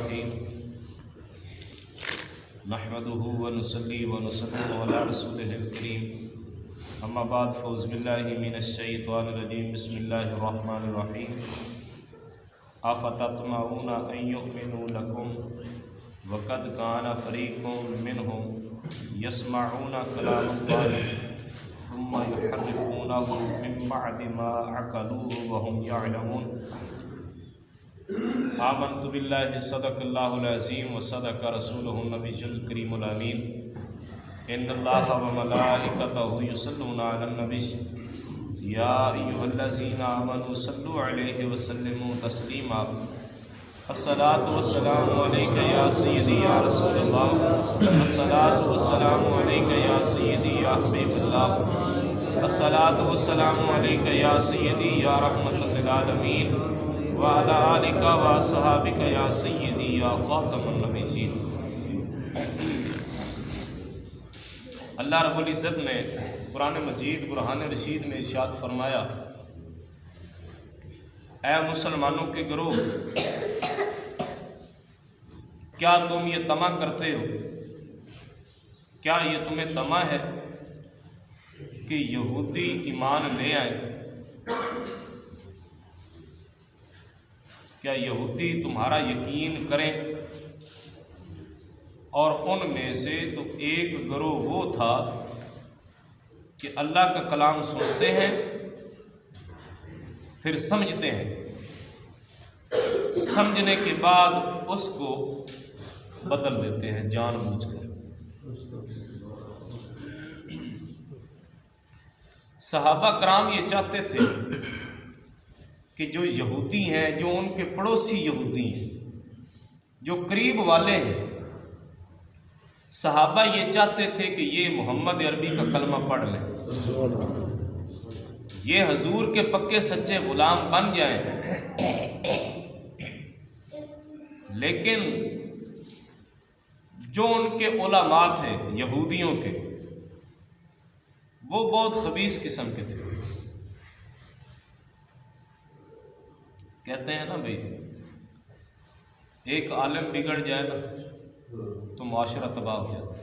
الرحیم نحمده ونصلی ونسلم علی رسولہ الکریم اما بعد فاعوذ باللہ من الشیطان الرجیم بسم اللہ الرحمن الرحیم افتطمعون ان یؤمنوا لکم وقد کان فریق منهم یسمعون کلام اللہ ثم یحرفونہ من بعد ما عقلوہ وهم یعلمون آمنت باللہ صدق اللہ العظیم وصدق رسولہ النبی الکریم الامین ان اللہ وملائکتہ یصلون علی النبی یا ایھا الذین آمنوا صلوا علیہ وسلموا تسلیما الصلاۃ والسلام علیک یا سیدی یا رسول اللہ الصلاۃ والسلام علیک یا سیدی یا حبیب اللہ الصلاۃ والسلام علیک یا سیدی یا رحمۃ للعالمین وعلی آلک واصحابک یا سیدی یا خاتم النبیین۔ اللہ رب العزت نے قرآن مجید برہان رشید میں ارشاد فرمایا، اے مسلمانوں کے گروہ، کیا تم یہ طمع کرتے ہو؟ کیا یہ تمہیں طمع ہے کہ یہودی ایمان لے آئیں؟ کیا یہودی تمہارا یقین کریں؟ اور ان میں سے تو ایک گروہ وہ تھا کہ اللہ کا کلام سنتے ہیں پھر سمجھتے ہیں، سمجھنے کے بعد اس کو بدل دیتے ہیں جان بوجھ کر۔ صحابہ کرام یہ چاہتے تھے کہ جو یہودی ہیں، جو ان کے پڑوسی یہودی ہیں، جو قریب والے ہیں، صحابہ یہ چاہتے تھے کہ یہ محمد عربی کا کلمہ پڑھ لیں، یہ حضور کے پکے سچے غلام بن جائیں۔ لیکن جو ان کے علماء تھے یہودیوں کے، وہ بہت خبیث قسم کے تھے۔ کہتے ہیں نا بھئی، ایک عالم بگڑ جائے نا تو معاشرہ تباہ ہو جاتا ہے،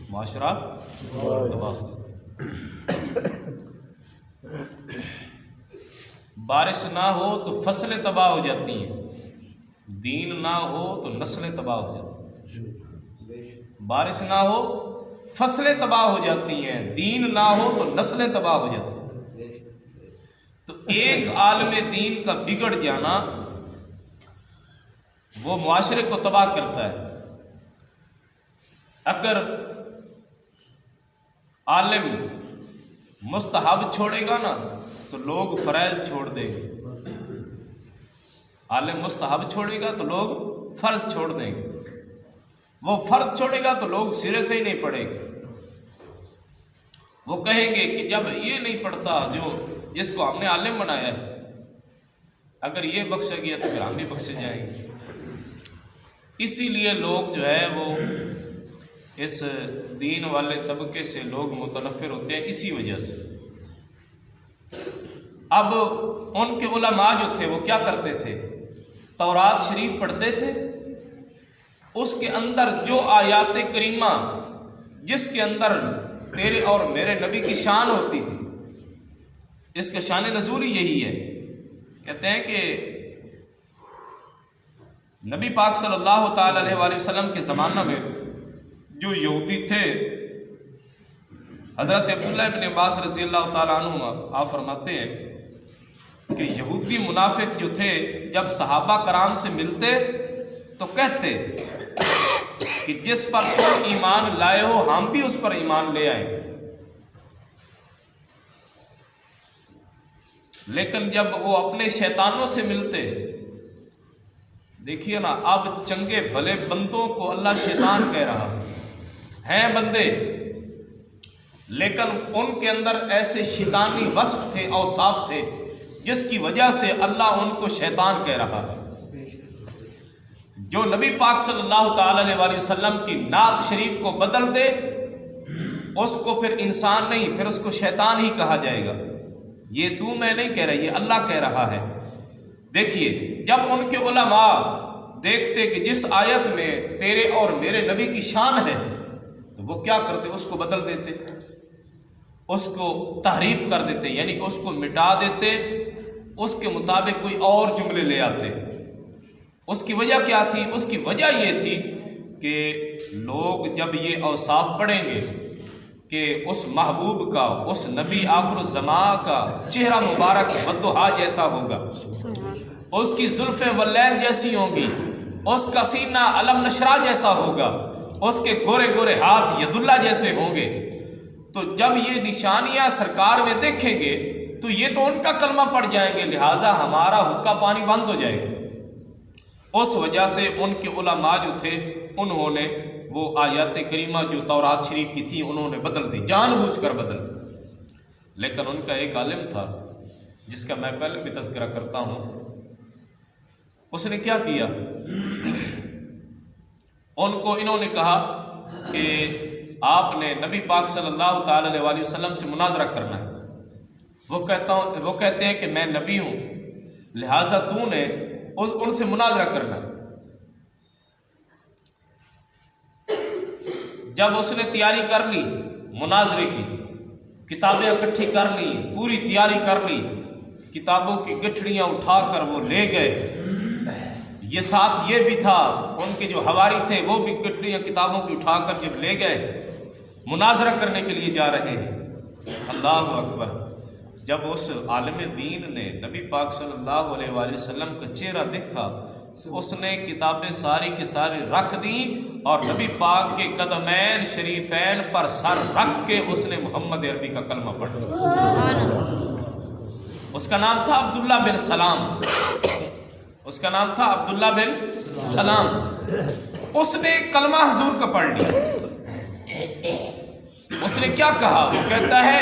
معاشرہ تباہ ہو جاتا ہے۔ بارش نہ ہو تو فصلیں تباہ ہو جاتی ہیں، دین نہ ہو تو نسلیں تباہ ہو جاتی ہیں۔ بارش نہ ہو فصلیں تباہ ہو جاتی ہیں، دین نہ ہو تو نسلیں تباہ ہو جاتی ہیں۔ تو ایک عالم دین کا بگڑ جانا وہ معاشرے کو تباہ کرتا ہے۔ اگر عالم مستحب چھوڑے گا نا تو لوگ فرائض چھوڑ دیں گے، عالم مستحب چھوڑے گا تو لوگ فرض چھوڑ دیں گے، وہ فرض چھوڑے گا تو لوگ سرے سے ہی نہیں پڑھیں گے۔ وہ کہیں گے کہ جب یہ نہیں پڑھتا جس کو ہم نے عالم بنایا ہے، اگر یہ بخشا گیا تو پھر ہم بھی بخشے جائیں گے۔ اسی لیے لوگ جو ہے وہ اس دین والے طبقے سے لوگ متنفر ہوتے ہیں، اسی وجہ سے۔ اب ان کے علماء جو تھے وہ کیا کرتے تھے؟ تورات شریف پڑھتے تھے، اس کے اندر جو آیات کریمہ جس کے اندر تیرے اور میرے نبی کی شان ہوتی تھی، اس کا شان نزول یہی ہے۔ کہتے ہیں کہ نبی پاک صلی اللہ تعالی علیہ وآلہ وسلم کے زمانہ میں جو یہودی تھے، حضرت عبداللہ ابن عباس رضی اللہ تعالیٰ عنہ آپ فرماتے ہیں کہ یہودی منافق جو تھے جب صحابہ کرام سے ملتے تو کہتے کہ جس پر تم ایمان لائے ہو ہم بھی اس پر ایمان لے آئیں۔ لیکن جب وہ اپنے شیطانوں سے ملتے، دیکھیے نا، اب چنگے بھلے بندوں کو اللہ شیطان کہہ رہا ہیں بندے، لیکن ان کے اندر ایسے شیطانی وصف تھے، اوصاف تھے، جس کی وجہ سے اللہ ان کو شیطان کہہ رہا ہے۔ جو نبی پاک صلی اللہ تعالی علیہ وآلہ وسلم کی نعت شریف کو بدل دے، اس کو پھر انسان نہیں، پھر اس کو شیطان ہی کہا جائے گا۔ یہ تو میں نہیں کہہ رہا، یہ اللہ کہہ رہا ہے۔ دیکھیے، جب ان کے علماء دیکھتے کہ جس آیت میں تیرے اور میرے نبی کی شان ہے تو وہ کیا کرتے، اس کو بدل دیتے، اس کو تحریف کر دیتے، یعنی کہ اس کو مٹا دیتے، اس کے مطابق کوئی اور جملے لے آتے۔ اس کی وجہ کیا تھی؟ اس کی وجہ یہ تھی کہ لوگ جب یہ اوصاف پڑھیں گے کہ اس محبوب کا، اس نبی آخر الزمان کا چہرہ مبارک والضحیٰ جیسا ہوگا، اس کی زلفیں واللیل جیسی ہوں گی، اس کا سینہ علم نشرہ جیسا ہوگا، اس کے گورے گورے ہاتھ ید اللہ جیسے ہوں گے، تو جب یہ نشانیاں سرکار میں دیکھیں گے تو یہ تو ان کا کلمہ پڑ جائیں گے، لہٰذا ہمارا حقہ پانی بند ہو جائے گا۔ اس وجہ سے ان کے علماء جو تھے انہوں نے وہ آیات کریمہ جو تورات شریف کی تھی انہوں نے بدل دی، جان بوجھ کر بدل دی۔ لیکن ان کا ایک عالم تھا جس کا میں پہلے بھی تذکرہ کرتا ہوں، اس نے کیا کیا، ان کو انہوں نے کہا کہ آپ نے نبی پاک صلی اللہ تعالی علیہ وآلہ وسلم سے مناظرہ کرنا ہے۔ وہ کہتے ہیں کہ میں نبی ہوں، لہٰذا تو نے ان سے مناظرہ کرنا ہے۔ جب اس نے تیاری کر لی مناظرے کی، کتابیں اکٹھی کر لی، پوری تیاری کر لی، کتابوں کی گٹھڑیاں اٹھا کر وہ لے گئے، یہ ساتھ یہ بھی تھا ان کے جو حواری تھے وہ بھی گٹھڑیاں کتابوں کی اٹھا کر جب لے گئے مناظرہ کرنے کے لیے جا رہے ہیں۔ اللہ اکبر! جب اس عالم دین نے نبی پاک صلی اللہ علیہ وآلہ وسلم کا چہرہ دیکھا، اس نے کتابیں ساری کی ساری رکھ دیں اور نبی پاک کے قدمین شریفین پر سر رکھ کے اس نے محمد عربی کا کلمہ پڑھا۔ اس کا نام تھا عبداللہ بن سلام، اس کا نام تھا عبداللہ بن سلام۔ اس نے کلمہ حضور کا پڑھ لیا۔ اس نے کیا کہا؟ وہ کہتا ہے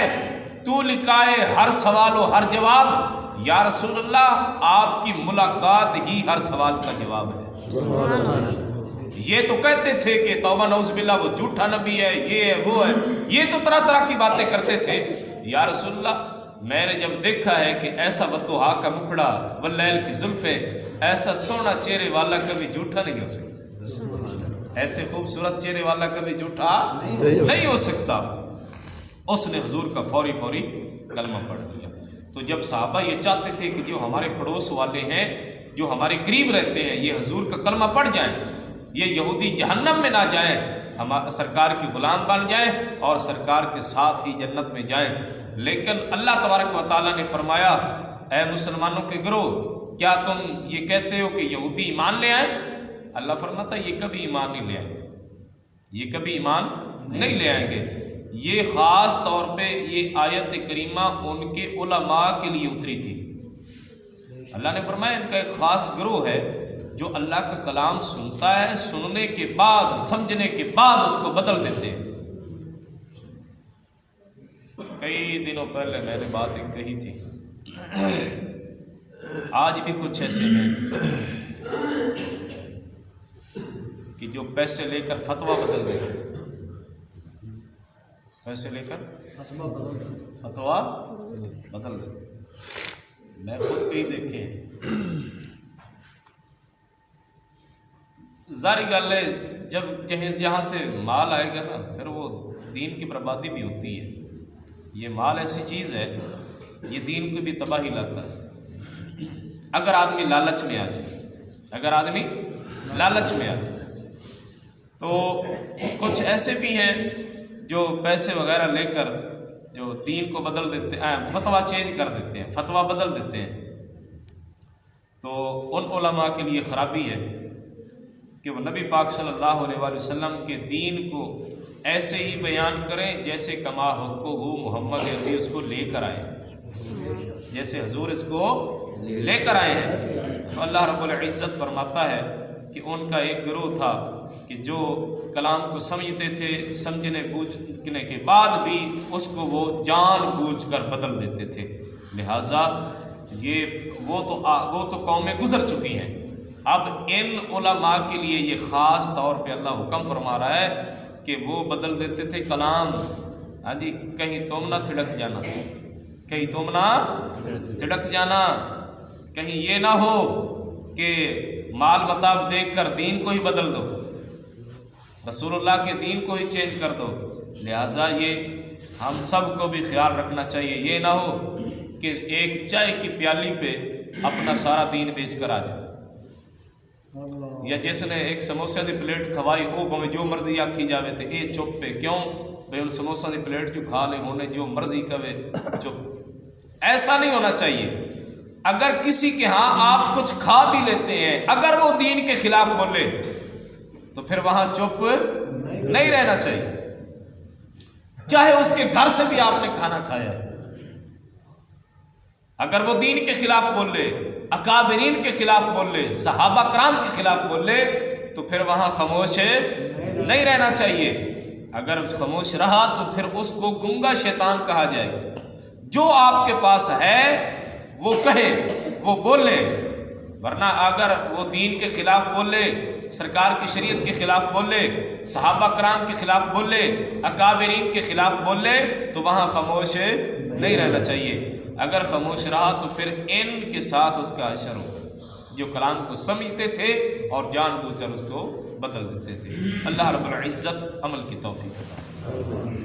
تو لکھائے ہر سوال و ہر جواب، یا رسول اللہ آپ کی ملاقات ہی ہر سوال کا جواب ہے۔ یہ تو کہتے تھے کہ توبہ نعوذ باللہ وہ جھوٹا نبی ہے، یہ ہے وہ ہے، یہ تو طرح طرح کی باتیں کرتے تھے۔ یا رسول اللہ میں نے جب دیکھا ہے کہ ایسا والضحیٰ کا مکھڑا واللیل کی زلفیں، ایسا سونا چہرے والا کبھی جھوٹا نہیں ہو سکتا، ایسے خوبصورت چہرے والا کبھی جھوٹا نہیں ہو سکتا۔ اس نے حضور کا فوری کلمہ پڑھ لیا۔ تو جب صحابہ یہ چاہتے تھے کہ جو ہمارے پڑوس والے ہیں، جو ہمارے قریب رہتے ہیں، یہ حضور کا کلمہ پڑھ جائیں، یہ یہودی جہنم میں نہ جائیں، ہم سرکار کے غلام بن جائیں اور سرکار کے ساتھ ہی جنت میں جائیں، لیکن اللہ تبارک و تعالیٰ نے فرمایا اے مسلمانوں کے گروہ، کیا تم یہ کہتے ہو کہ یہودی ایمان لے آئیں؟ اللہ فرماتا ہے یہ کبھی ایمان نہیں لے آئیں گے، یہ کبھی ایمان نہیں لے آئیں گے۔ یہ خاص طور پہ یہ آیت کریمہ ان کے علماء کے لیے اتری تھی۔ اللہ نے فرمایا ان کا ایک خاص گروہ ہے جو اللہ کا کلام سنتا ہے، سننے کے بعد سمجھنے کے بعد اس کو بدل دیتے ہیں۔ کئی دنوں پہلے میں نے بات ایک کہی تھی، آج بھی کچھ ایسے ہیں کہ جو پیسے لے کر فتویٰ بدل دیتے ہیں، پیسے لے کر فتویٰ بدل دیتے۔ میں خود کہیں دیکھے، ظاہر گل ہے جب جہاں سے مال آئے گا نا پھر وہ دین کی بربادی بھی ہوتی ہے۔ یہ مال ایسی چیز ہے یہ دین کو بھی تباہی لاتا ہے اگر آدمی لالچ میں آ جائے، اگر آدمی لالچ میں آ جائے۔ تو کچھ ایسے بھی ہیں جو پیسے وغیرہ لے کر جو دین کو بدل دیتے ہیں، فتویٰ چینج کر دیتے ہیں، فتویٰ بدل دیتے ہیں۔ تو ان علماء کے لیے خرابی ہے کہ وہ نبی پاک صلی اللہ علیہ وآلہ وسلم کے دین کو ایسے ہی بیان کریں جیسے کما حقہ محمد عربی اس کو لے کر آئے، جیسے حضور اس کو لے کر آئے ہیں۔ تو اللہ رب العزت فرماتا ہے کہ ان کا ایک گروہ تھا کہ جو کلام کو سمجھتے تھے، سمجھنے بوجھنے کے بعد بھی اس کو وہ جان بوجھ کر بدل دیتے تھے۔ لہٰذا وہ تو قومیں گزر چکی ہیں، اب ان علماء کے لیے یہ خاص طور پہ اللہ حکم فرما رہا ہے کہ وہ بدل دیتے تھے کلام۔ ہاں جی، کہیں تم نہ تھڑک جانا، کہیں تم نہ تھڑک جانا، کہیں یہ نہ ہو کہ مال متاع دیکھ کر دین کو ہی بدل دو، رسول اللہ کے دین کو ہی چینج کر دو۔ لہٰذا یہ ہم سب کو بھی خیال رکھنا چاہیے، یہ نہ ہو کہ ایک چائے کی پیالی پہ اپنا سارا دین بیچ کر آ جائے، یا جس نے ایک سموسے کی پلیٹ کھوائی وہ بھویں جو مرضی آکھی جاوے تے اے چپ پہ کیوں بھائی ان سموسا کی پلیٹ کیوں کھا لے، ہونے جو مرضی کہے چپ۔ ایسا نہیں ہونا چاہیے۔ اگر کسی کے ہاں آپ کچھ کھا بھی لیتے ہیں، اگر وہ دین کے خلاف بولے تو پھر وہاں چپ نہیں رہنا چاہیے، چاہے اس کے گھر سے بھی آپ نے کھانا کھایا ہے۔ اگر وہ دین کے خلاف بول لے، اکابرین کے خلاف بول لے، صحابہ کرام کے خلاف بول لے تو پھر وہاں خاموش نہیں رہنا چاہیے۔ اگر خاموش رہا تو پھر اس کو گنگا شیطان کہا جائے گا۔ جو آپ کے پاس ہے وہ کہے، وہ بولے، ورنہ اگر وہ دین کے خلاف بولے، سرکار کی شریعت کے خلاف بولے، صحابہ کرام کے خلاف بولے، اکابرین کے خلاف بولے تو وہاں خاموش نہیں رہنا چاہیے۔ اگر خاموش رہا تو پھر ان کے ساتھ اس کا اثر ہوگا، جو کلام کو سمجھتے تھے اور جان بوجھ کر اس کو بدل دیتے تھے۔ اللہ رب العزت عمل کی توفیق عطا فرمائے۔